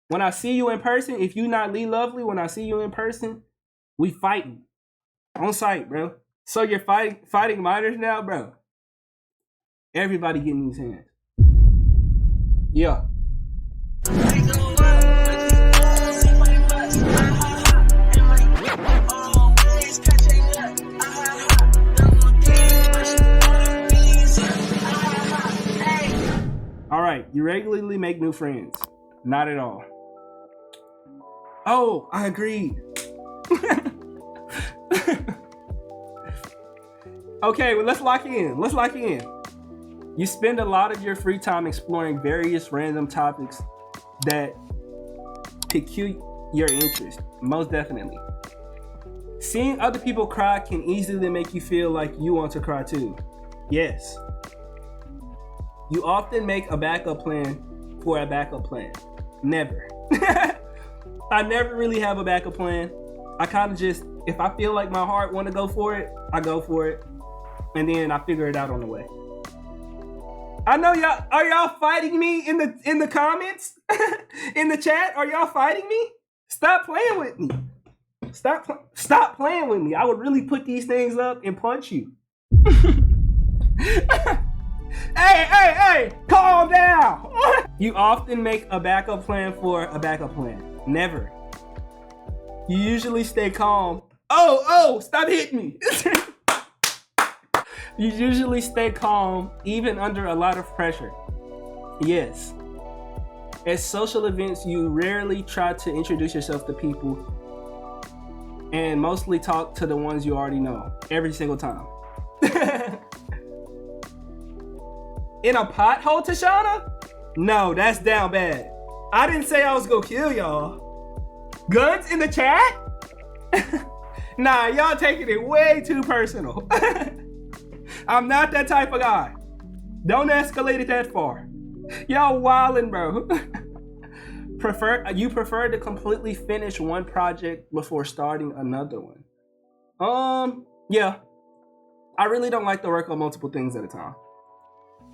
When I see you in person, if you not Lee Lovely, when I see you in person, we fighting on site, bro. So you're fighting minors now, bro. Everybody getting these hands. Yeah. All right, you regularly make new friends. Not at all. Oh, I agreed. Okay, well, let's lock in. You spend a lot of your free time exploring various random topics that pique your interest, most definitely. Seeing other people cry can easily make you feel like you want to cry too. Yes. You often make a backup plan for a backup plan. Never. I never really have a backup plan. I kind of just, if I feel like my heart want to go for it, I go for it. And then I figure it out on the way. I know y'all, are y'all fighting me in the comments? In the chat? Are y'all fighting me? Stop playing with me. Stop playing with me. I would really put these things up and punch you. Hey, calm down. You often make a backup plan for a backup plan. Never. You usually stay calm. Oh, stop hitting me. You usually stay calm even under a lot of pressure. Yes. At social events, you rarely try to introduce yourself to people and mostly talk to the ones you already know every single time. In a pothole, Tashana? No, that's down bad. I didn't say I was gonna kill y'all. Guns in the chat? Nah, y'all taking it way too personal. I'm not that type of guy. Don't escalate it that far. Y'all wildin', bro. You prefer to completely finish one project before starting another one. Yeah. I really don't like to work on multiple things at a time.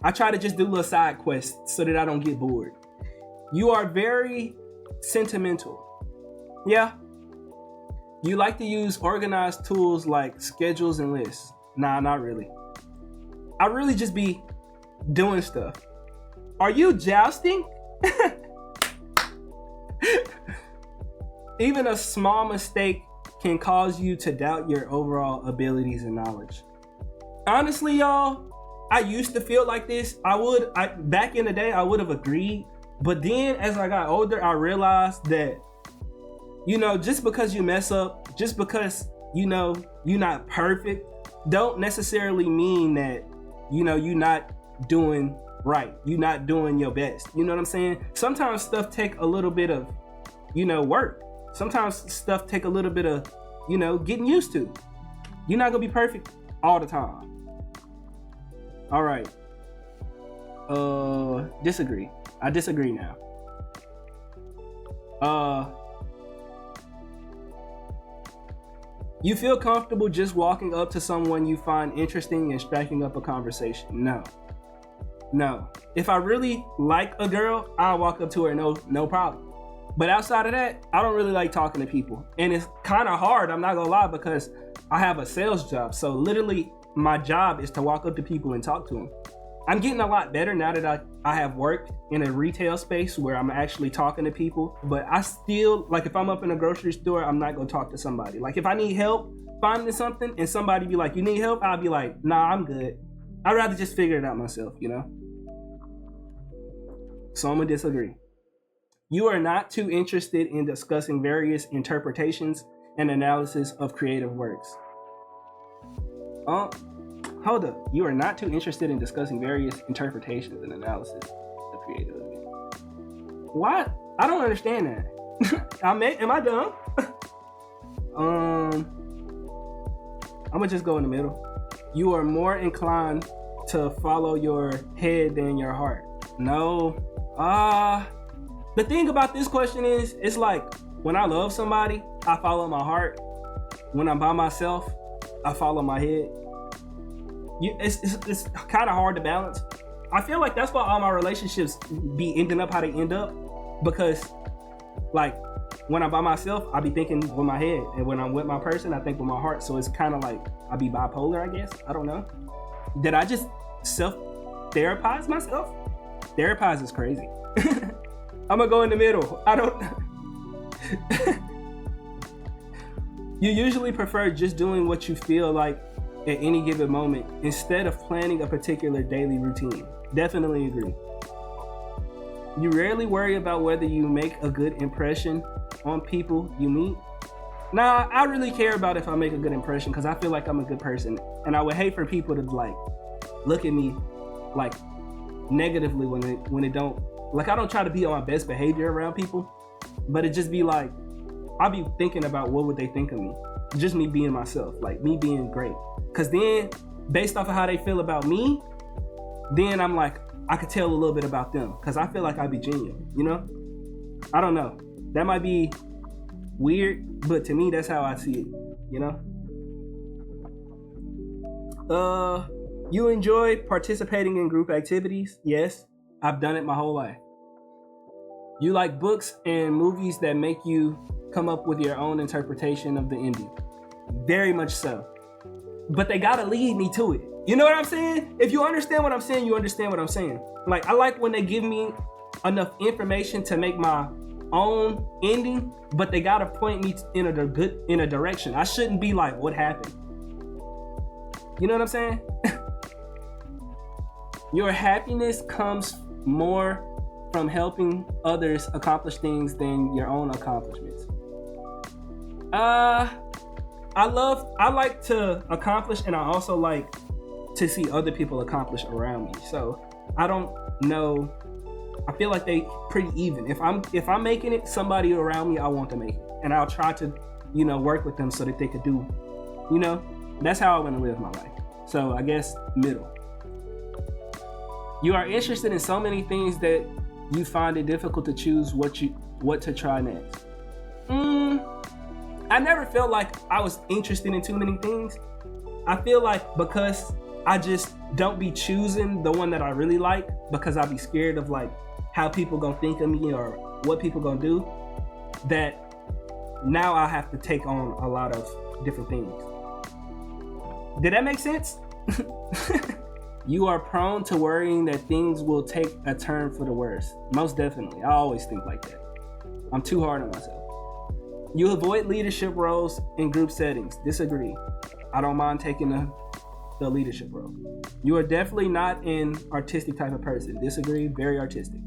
I try to just do little side quests so that I don't get bored. You are very sentimental. Yeah. You like to use organized tools like schedules and lists. Nah, not really. I really just be doing stuff. Are you jousting? Even a small mistake can cause you to doubt your overall abilities and knowledge. Honestly, y'all, I used to feel like this. Back in the day, I would have agreed. But then as I got older, I realized that, just because you mess up, just because, you're not perfect, don't necessarily mean that, you're not doing right. You're not doing your best. You know what I'm saying? Sometimes stuff take a little bit of, work. Sometimes stuff take a little bit of, getting used to. You're not gonna be perfect all the time. All right. Disagree. I disagree now. You feel comfortable just walking up to someone you find interesting and striking up a conversation? No. If I really like a girl, I'll walk up to her, no problem. But outside of that, I don't really like talking to people. And it's kind of hard, I'm not gonna lie, because I have a sales job. So literally, my job is to walk up to people and talk to them. I'm getting a lot better now that I have worked in a retail space where I'm actually talking to people. But I still, like, if I'm up in a grocery store, I'm not gonna talk to somebody. Like, if I need help finding something and somebody be like, you need help? I'll be like, nah, I'm good. I'd rather just figure it out myself, So I'm gonna disagree. You are not too interested in discussing various interpretations and analysis of creative works. Hold up. You are not too interested in discussing various interpretations and analysis of creative works. What? I don't understand that. Am I dumb? I'm gonna just go in the middle. You are more inclined to follow your head than your heart. No. The thing about this question is, it's like, when I love somebody, I follow my heart. When I'm by myself, I follow my head. It's kind of hard to balance. I feel like that's why all my relationships be ending up how they end up, because Like when I'm by myself, I be thinking with my head, and when I'm with my person, I think with my heart. So it's kind of like I be bipolar, I guess. I don't know. Did I just self-therapize myself? Therapize is crazy. I'm gonna go in the middle. I don't. You usually prefer just doing what you feel like at any given moment instead of planning a particular daily routine. Definitely agree. You rarely worry about whether you make a good impression on people you meet. Nah, I really care about if I make a good impression because I feel like I'm a good person, and I would hate for people to like look at me like negatively when it don't. Like, I don't try to be on my best behavior around people, but it just be like I'll be thinking about what would they think of me. Just me being myself, like me being great. Cause then, based off of how they feel about me, then I'm like, I could tell a little bit about them. Cause I feel like I'd be genuine, you know? I don't know. That might be weird, but to me, that's how I see it, you know? You enjoy participating in group activities? Yes, I've done it my whole life. You like books and movies that make you come up with your own interpretation of the ending? Very much so. But they gotta lead me to it. You know what I'm saying? If you understand what I'm saying, you understand what I'm saying. Like, I like when they give me enough information to make my own ending, but they gotta point me in a direction. I shouldn't be like, what happened? You know what I'm saying? Your happiness comes more from helping others accomplish things than your own accomplishments. I like to accomplish, and I also like to see other people accomplish around me. So I don't know. I feel like they pretty even. If I'm making it, somebody around me, I want to make it, and I'll try to, work with them so that they could do, that's how I want to live my life. So I guess middle. You are interested in so many things that you find it difficult to choose what to try next. I never felt like I was interested in too many things. I feel like because I just don't be choosing the one that I really like because I be scared of like how people gonna think of me or what people gonna do, that now I have to take on a lot of different things. Did that make sense? You are prone to worrying that things will take a turn for the worse. Most definitely. I always think like that. I'm too hard on myself. You avoid leadership roles in group settings. Disagree. I don't mind taking the leadership role. You are definitely not an artistic type of person. Disagree. Very artistic.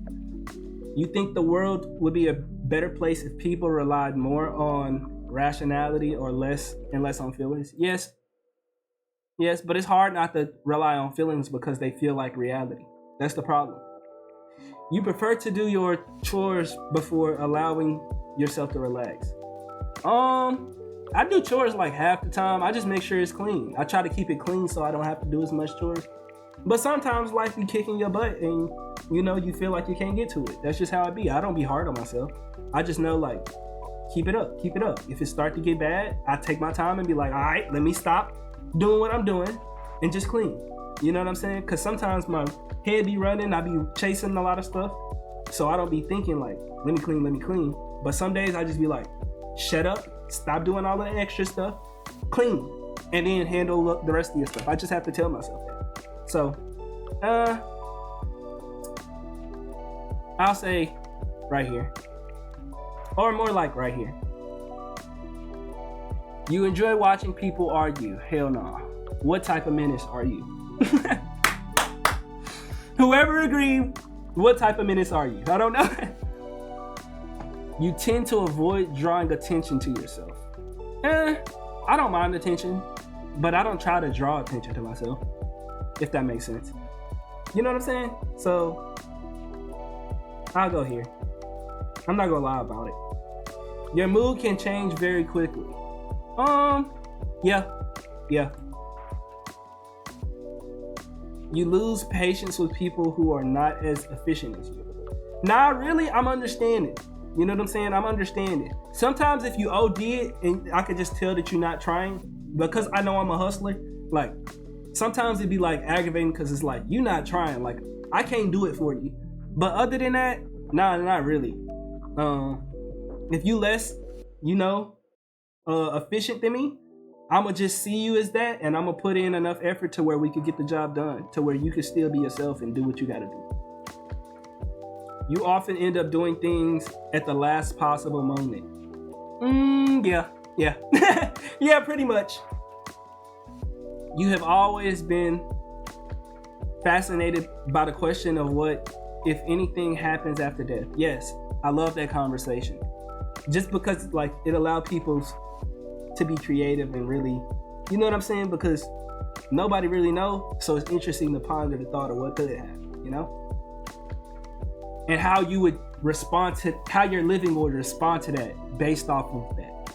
You think the world would be a better place if people relied more on rationality or less on feelings? Yes, but it's hard not to rely on feelings because they feel like reality. That's the problem. You prefer to do your chores before allowing yourself to relax. I do chores like half the time. I just make sure it's clean. I try to keep it clean so I don't have to do as much chores. But sometimes life be kicking your butt and you feel like you can't get to it. That's just how it be. I don't be hard on myself. I just know like, keep it up. If it start to get bad, I take my time and be like, all right, let me stop doing what I'm doing and just clean. You know what I'm saying? Because sometimes my head be running, I be chasing a lot of stuff, so I don't be thinking like, let me clean. But some days I just be like, shut up, stop doing all the extra stuff, clean, and then handle the rest of your stuff. I just have to tell myself that. So I'll say right here, or more like right here. You enjoy watching people argue? Hell no. What type of menace are you? Whoever agreed, what type of menace are you? I don't know. You tend to avoid drawing attention to yourself. I don't mind attention, but I don't try to draw attention to myself, if that makes sense. You know what I'm saying? So I'll go here. I'm not gonna lie about it. Your mood can change very quickly. Yeah. You lose patience with people who are not as efficient as you. Nah, really, I'm understanding. You know what I'm saying? I'm understanding. Sometimes if you OD it, and I could just tell that you're not trying, because I know I'm a hustler, like, sometimes it'd be like aggravating because it's like, you're not trying. Like, I can't do it for you. But other than that, nah, not really. If you less, efficient than me, I'm gonna just see you as that, and I'm gonna put in enough effort to where we could get the job done, to where you can still be yourself and do what you gotta do. You often end up doing things at the last possible moment. Yeah. Yeah, pretty much. You have always been fascinated by the question of what if anything happens after death. Yes, I love that conversation. Just because like it allowed people to be creative and really, you know what I'm saying? Because nobody really knows, so it's interesting to ponder the thought of what could happen, and how you would respond to, how your living would respond to that based off of that,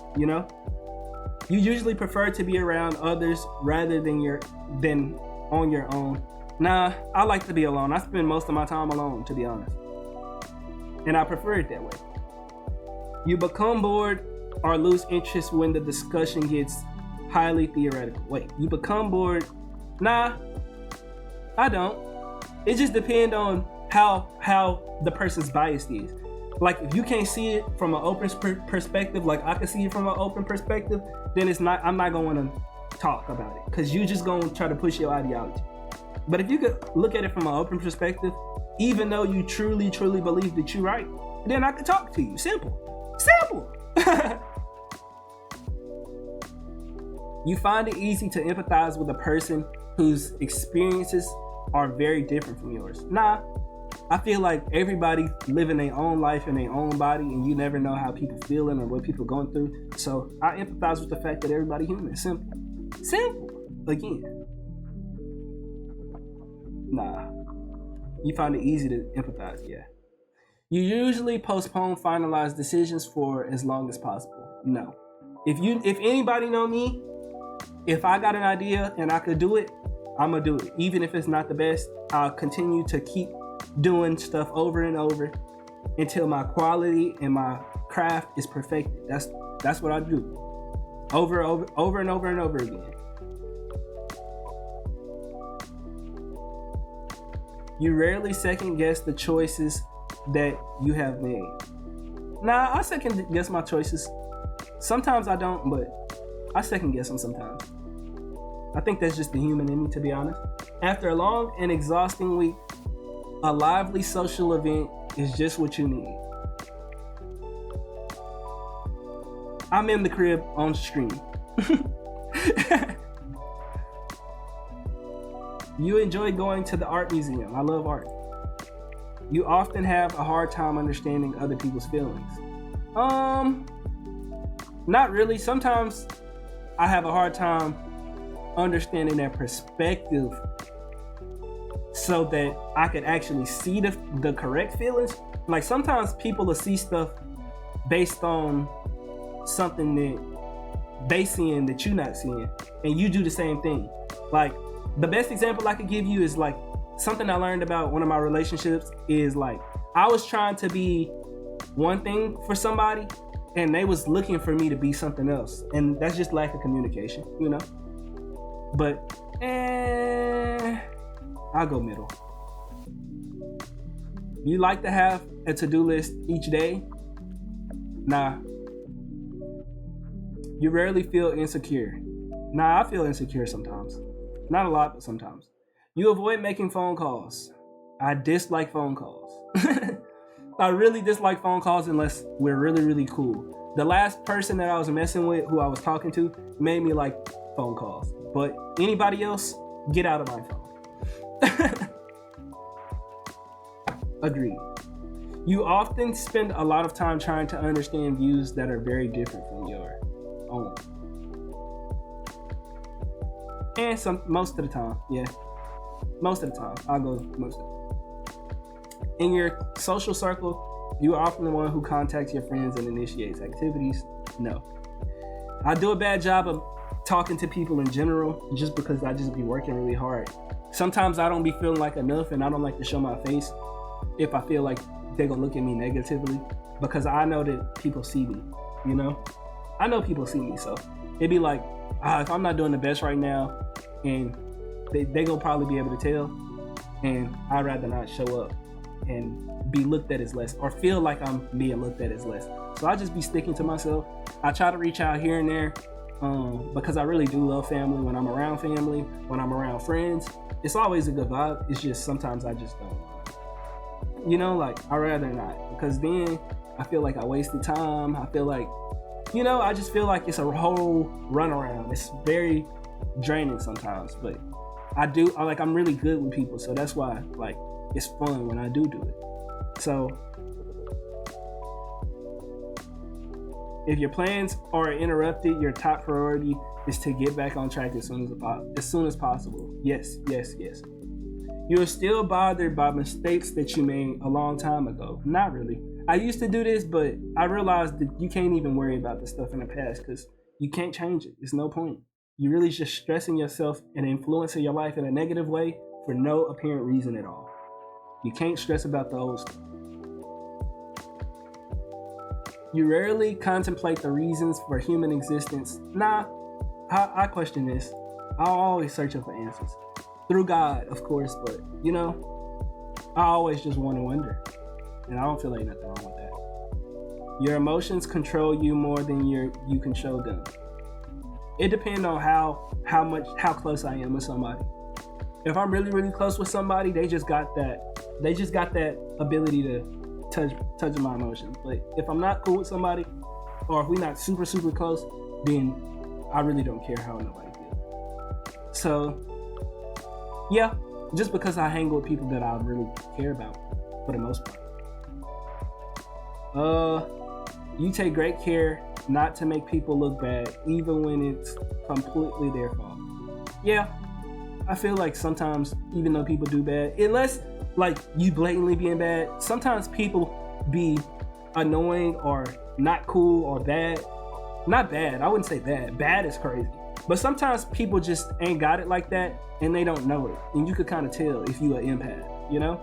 You usually prefer to be around others rather than on your own. Nah, I like to be alone. I spend most of my time alone, to be honest. And I prefer it that way. You become bored or lose interest when the discussion gets highly theoretical. Wait, you become bored? Nah, I don't. It just depends on how the person's bias is. Like if you can't see it from an open perspective, like I can see it from an open perspective, then I'm not going to talk about it, because you just going to try to push your ideology. But if you could look at it from an open perspective, even though you truly believe that you're right, then I could talk to you. Simple. You find it easy to empathize with a person whose experiences are very different from yours. Nah, I feel like everybody living their own life in their own body, and you never know how people feeling or what people going through. So I empathize with the fact that everybody human. Simple. Again. Nah. You find it easy to empathize, yeah. You usually postpone finalized decisions for as long as possible. No. If anybody know me, if I got an idea and I could do it, I'm gonna do it. Even if it's not the best, I'll continue to keep doing stuff over and over until my quality and my craft is perfected. That's what I do. Over and over again. You rarely second guess the choices that you have made. Nah, I second guess my choices. Sometimes I don't, but I second guess them sometimes. I think that's just the human in me, to be honest. After a long and exhausting week, a lively social event is just what you need. I'm in the crib on stream. You enjoy going to the art museum. I love art. You often have a hard time understanding other people's feelings. Not really. Sometimes I have a hard time understanding their perspective so that I could actually see the correct feelings. Like sometimes people will see stuff based on something that they seeing that you're not seeing, and you do the same thing. Like the best example I could give you is like something I learned about one of my relationships is like I was trying to be one thing for somebody and they was looking for me to be something else, and that's just lack of communication, But I'll go middle. You like to have a to-do list each day? Nah. You rarely feel insecure. Nah, I feel insecure sometimes. Not a lot, but sometimes. You avoid making phone calls. I dislike phone calls. I really dislike phone calls unless we're really, really cool. The last person that I was messing with, who I was talking to, made me like phone calls. But anybody else, get out of my phone. Agreed. You often spend a lot of time trying to understand views that are very different from your own. And most of the time, yeah. Most of the time. I'll go most of the time. In your social circle, you are often the one who contacts your friends and initiates activities. No. I do a bad job of talking to people in general just because I just be working really hard. Sometimes I don't be feeling like enough, and I don't like to show my face if I feel like they're gonna look at me negatively, because I know that people see me, I know people see me, so it'd be like, if I'm not doing the best right now, and they gonna probably be able to tell, and I'd rather not show up and be looked at as less or feel like I'm being looked at as less. So I just be sticking to myself. I try to reach out here and there because I really do love family. When I'm around family, when I'm around friends, it's always a good vibe. It's just sometimes I just don't. You know, like I'd rather not, because then I feel like I wasted time. I feel like, you know, I just feel like it's a whole runaround. It's very draining sometimes, but I'm really good with people. So that's why like it's fun when I do it. So if your plans are interrupted, your top priority is to get back on track as soon as possible. Yes. You're still bothered by mistakes that you made a long time ago. Not really. I used to do this, but I realized that you can't even worry about the stuff in the past because you can't change it. It's no point. You're really just stressing yourself and influencing your life in a negative way for no apparent reason at all. You can't stress about the old stuff. You rarely contemplate the reasons for human existence. Nah, I question this. I'll always search for answers. Through God, of course, but, you know, I always just want to wonder. And I don't feel like nothing wrong with that. Your emotions control you more than you control them. It depends on how close I am with somebody. If I'm really, really close with somebody, they just got that ability to touch my emotions. But if I'm not cool with somebody, or if we're not super, super close, then I really don't care how nobody feels. So, yeah, just because I hang with people that I really care about, for the most part. You take great care not to make people look bad, even when it's completely their fault. Yeah, I feel like sometimes, even though people do bad, unless like you blatantly being bad, sometimes people be annoying or not cool or bad. Not bad, I wouldn't say bad. Bad is crazy. But sometimes people just ain't got it like that and they don't know it. And you could kind of tell if you an empath, you know?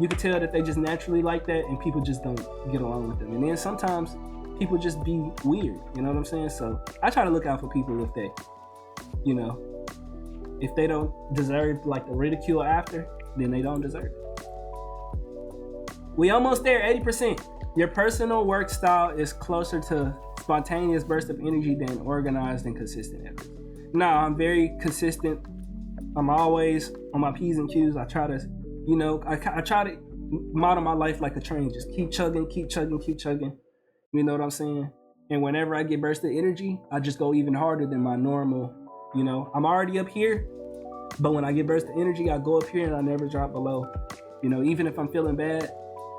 You could tell that they just naturally like that and people just don't get along with them. And then sometimes people just be weird, you know what I'm saying? So I try to look out for people if they, you know, if they don't deserve like the ridicule after, then they don't deserve it. We almost there, 80%. Your personal work style is closer to spontaneous burst of energy than organized and consistent effort. No, I'm very consistent. I'm always on my P's and Q's. I try to, you know, I try to model my life like a train. Just keep chugging. You know what I'm saying? And whenever I get burst of energy, I just go even harder than my normal, you know. I'm already up here, but when I get burst of energy, I go up here and I never drop below. You know, even if I'm feeling bad,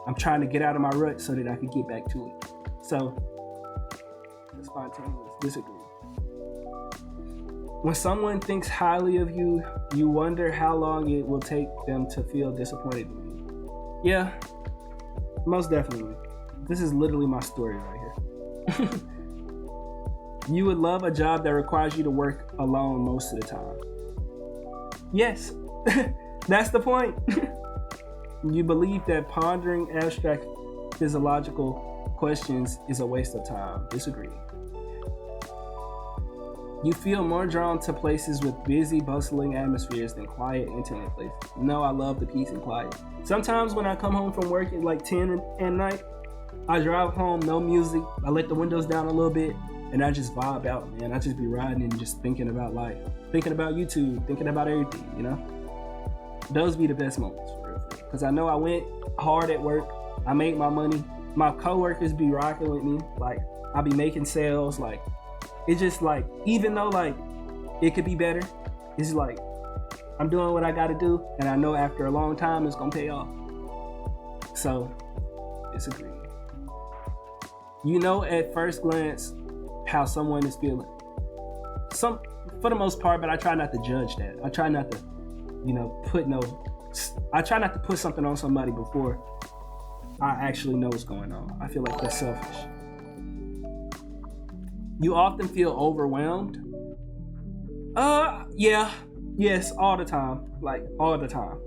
I'm trying to get out of my rut so that I can get back to it. So, spontaneous, disagree. When someone thinks highly of you, you wonder how long it will take them to feel disappointed in you. Yeah, most definitely. This is literally my story right here. You would love a job that requires you to work alone most of the time. Yes, that's the point. You believe that pondering abstract physiological questions is a waste of time. Disagree. You feel more drawn to places with busy, bustling atmospheres than quiet, intimate places. No, I love the peace and quiet. Sometimes when I come home from work at like 10 at night, I drive home, no music. I let the windows down a little bit, and I just vibe out, man. I just be riding and just thinking about life, thinking about YouTube, thinking about everything, you know? Those be the best moments, for real. Because I know I went hard at work. I made my money. My coworkers be rocking with me. Like, I be making sales. Like, it's just like, even though like it could be better, it's like I'm doing what I got to do, and I know after a long time it's gonna pay off. So, disagree. You know at first glance how someone is feeling. For the most part, but I try not to judge that. I try not to, you know, I try not to put something on somebody before I actually know what's going on. I feel like that's selfish. You often feel overwhelmed. Yes, all the time. Like, all the time.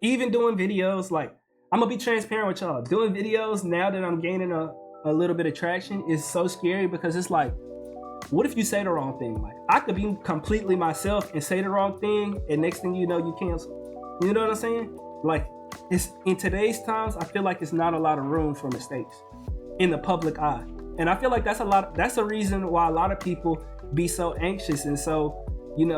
Even doing videos, like, I'm gonna be transparent with y'all. Doing videos now that I'm gaining a little bit of traction is so scary because it's like, what if you say the wrong thing? Like, I could be completely myself and say the wrong thing, and next thing you know, you cancel. You know what I'm saying? Like, It's in today's times, I feel like it's not a lot of room for mistakes in the public eye. And I feel like that's a reason why a lot of people be so anxious and so,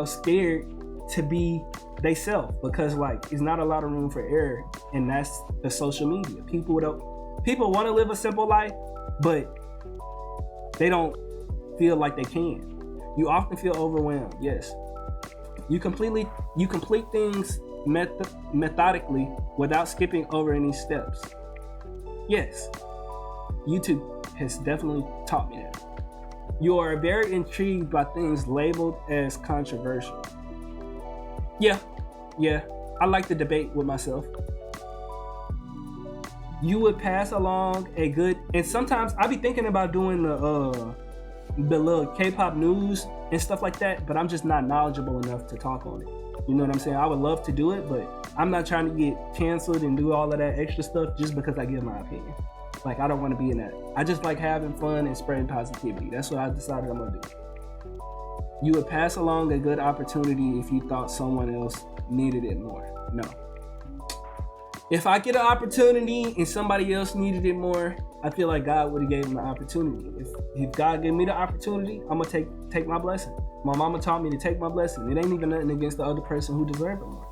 scared to be they self, because like it's not a lot of room for error, and that's the social media. People want to live a simple life, but they don't feel like they can. You often feel overwhelmed. Yes. You complete things methodically without skipping over any steps. Yes. YouTube has definitely taught me that. You are very intrigued by things labeled as controversial. Yeah. I like to debate with myself. You would pass along a good, and sometimes I be thinking about doing the little K-pop news and stuff like that, but I'm just not knowledgeable enough to talk on it. You know what I'm saying? I would love to do it, but I'm not trying to get canceled and do all of that extra stuff just because I give my opinion. Like, I don't want to be in that. I just like having fun and spreading positivity. That's what I decided I'm gonna do. You would pass along a good opportunity if you thought someone else needed it more. No. If I get an opportunity and somebody else needed it more, I feel like God would have gave them the opportunity. If God gave me the opportunity, I'm gonna take my blessing. My mama taught me to take my blessing. It ain't even nothing against the other person who deserved it more.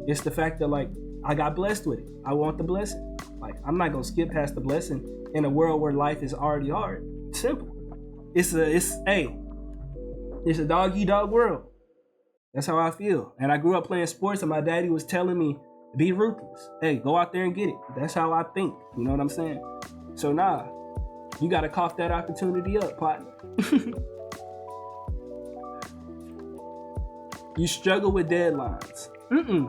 It's the fact that like I got blessed with it. I want the blessing. Like I'm not gonna skip past the blessing in a world where life is already hard. Simple. It's a dog eat dog world. That's how I feel. And I grew up playing sports, and my daddy was telling me, be ruthless. Hey, go out there and get it. That's how I think. You know what I'm saying? So you gotta cough that opportunity up, partner. You struggle with deadlines.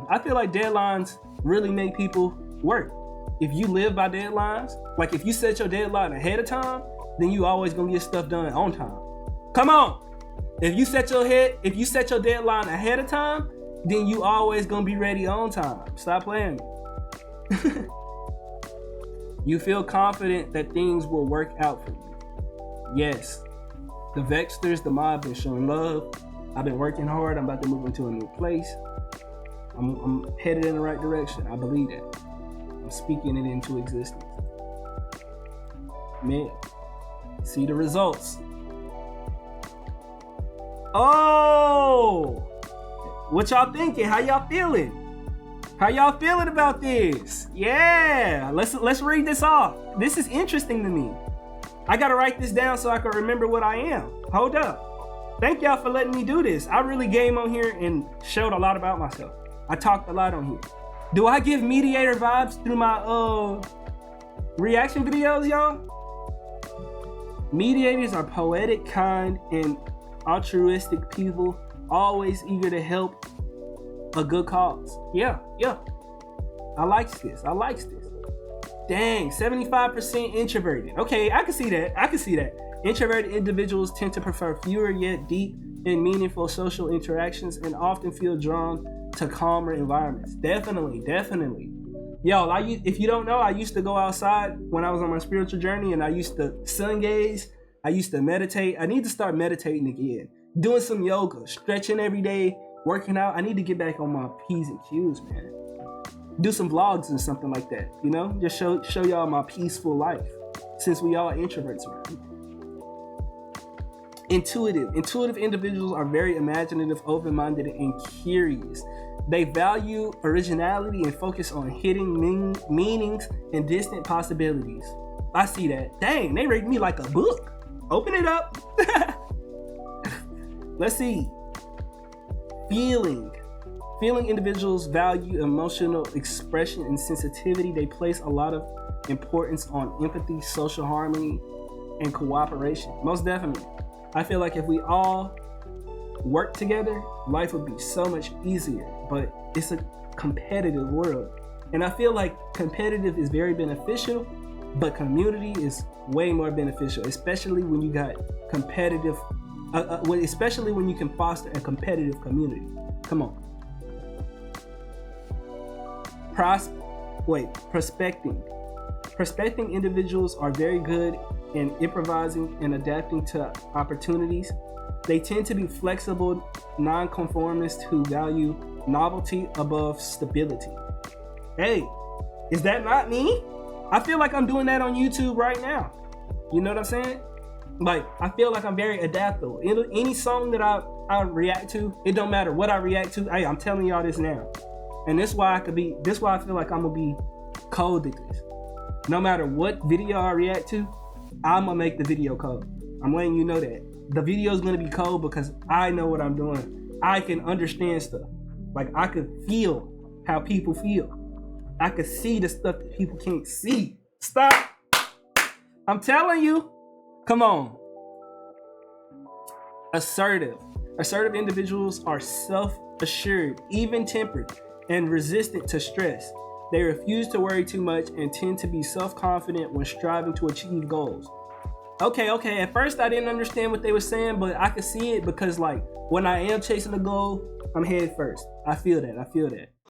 I feel like deadlines really make people work. If you live by deadlines, like if you set your deadline ahead of time, then you always gonna get stuff done on time. Come on. If you set your deadline ahead of time, then you always gonna be ready on time. Stop playing. You feel confident that things will work out for you. Yes. The Vexters, the mob, been showing love. I've been working hard. I'm about to move into a new place. I'm headed in the right direction. I believe that. I'm speaking it into existence. Man, see the results. Oh! What y'all thinking? How y'all feeling? How y'all feeling about this? Yeah, let's read this off. This is interesting to me. I gotta write this down so I can remember what I am. Hold up. Thank y'all for letting me do this. I really came on here and showed a lot about myself. I talked a lot on here. Do I give mediator vibes through my reaction videos, y'all? Mediators are poetic, kind, and altruistic people, always eager to help a good cause. Yeah. I likes this. Dang, 75% introverted. Okay, I can see that. Introverted individuals tend to prefer fewer yet deep and meaningful social interactions and often feel drawn to calmer environments. Definitely. Yo, if you don't know, I used to go outside when I was on my spiritual journey, and I used to sun gaze. I used to meditate. I need to start meditating again. Doing some yoga, stretching every day, working out. I need to get back on my P's and Q's, man. Do some vlogs and something like that, Just show y'all my peaceful life, since we all introverts around here. Intuitive individuals are very imaginative, open-minded, and curious. They value originality and focus on hidden meanings and distant possibilities. I see that. Dang, they rate me like a book. Open it up. Let's see. Feeling individuals value emotional expression and sensitivity. They place a lot of importance on empathy, social harmony, and cooperation. Most definitely. I feel like if we all work together, life would be so much easier. But it's a competitive world. And I feel like competitive is very beneficial, but community is way more beneficial, especially when you got competitive, especially when you can foster a competitive community. Come on. Prospecting individuals are very good in improvising and adapting to opportunities. They tend to be flexible nonconformists who value novelty above stability. Hey, is that not me? I feel like I'm doing that on YouTube right now. You know what I'm saying? Like, I feel like I'm very adaptable. Any song that I react to, it don't matter what I react to. Hey, I'm telling y'all this now. And this is why I feel like I'm gonna be cold at this. No matter what video I react to, I'm gonna make the video cold. I'm letting you know that. The video is gonna be cold because I know what I'm doing. I can understand stuff. Like, I could feel how people feel. I could see the stuff that people can't see. Stop. I'm telling you. Come on. Assertive. Assertive individuals are self-assured, even-tempered, and resistant to stress. They refuse to worry too much and tend to be self-confident when striving to achieve goals. Okay. At first, I didn't understand what they were saying, but I could see it because, like, when I am chasing a goal, I'm head first. I feel that.